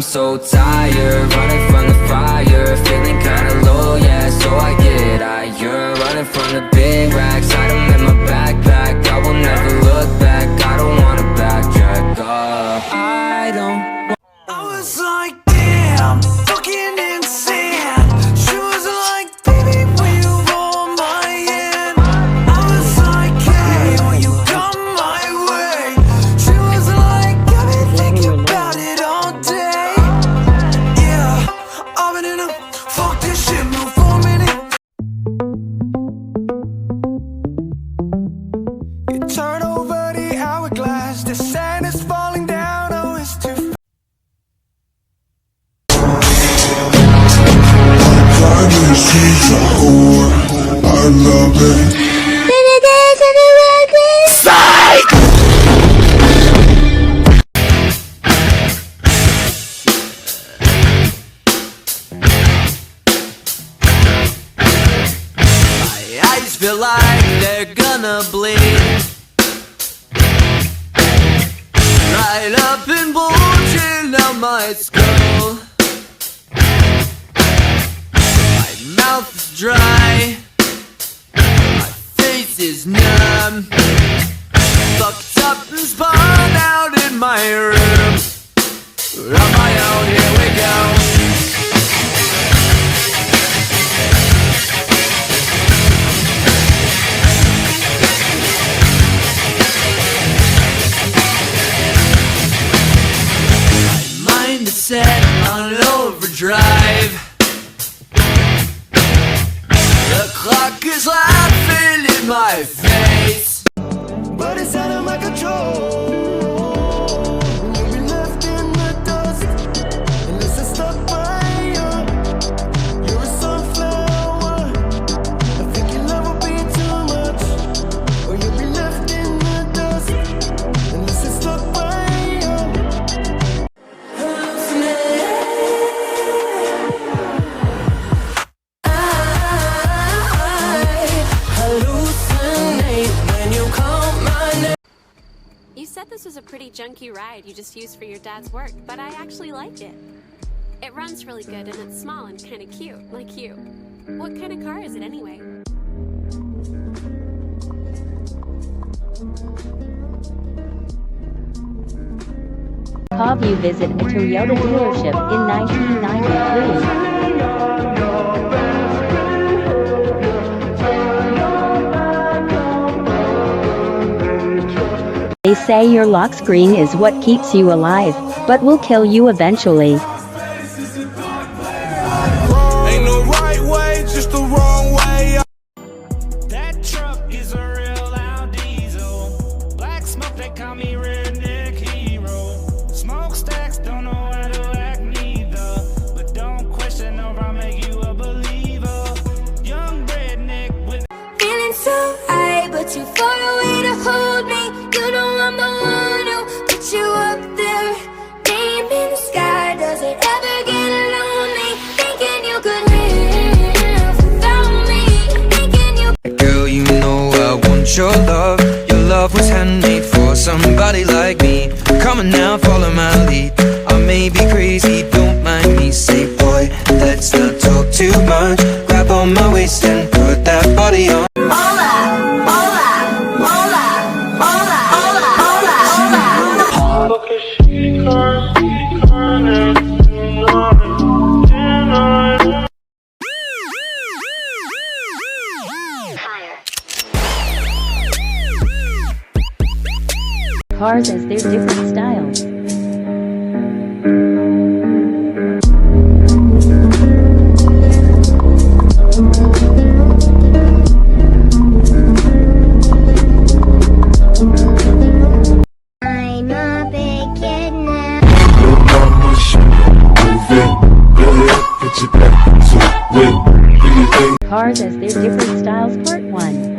so tired, running from the fire, feeling kinda low, yeah, so I get higher. Running from the big racks, I don't let my backpack, I will never look back, I don't wanna backtrack. I don't. I was like, damn, fucking insane. She was like, baby, will you hold my hand? I was like, hey, will you come my way? She was like, I've been thinking about it all day. Yeah, I've been in a fuck this shit mood for a minute. You turn over the hourglass, the sand is falling down, oh, it's too I love it. Psych! My eyes feel like they're gonna bleed right up and bulging out my skull. Mouth is dry, my face is numb, fucked up and spun out in my room. On my own, here we go. My mind is set on overdrive. The clock is laughing in my face, but it's out of my control. You'll be left in the dust unless it's stuck by you. You're a sunflower. I think your love will be too much, or you'll be left in the dust unless it's stuck by you. You said this was a pretty junky ride you just used for your dad's work, but I actually like it. It runs really good and it's small and kind of cute, like you. What kind of car is it anyway? Have you visit a Toyota dealership in 1993? They say your lock screen is what keeps you alive, but will kill you eventually. Ain't no right way, just the wrong way. That truck is a real loud diesel. Black smoke, they call me redneck hero. Smokestacks don't know how to act neither, but don't question or I'll make you a believer. Young redneck with feeling so high, but too far away to hold me. You know I'm the one who put you up there. Name in the sky, does it ever get lonely? Thinking you could live without me. Thinking you. Girl, you know I want your love. Your love was handmade for somebody like me. Come on now, follow my lead. I may be crazy, don't mind me. Say, boy, let's not talk too much. Grab on my waist and put that body on. Cars as their different styles. I'm a big kid now. Cars as their different styles, part 1.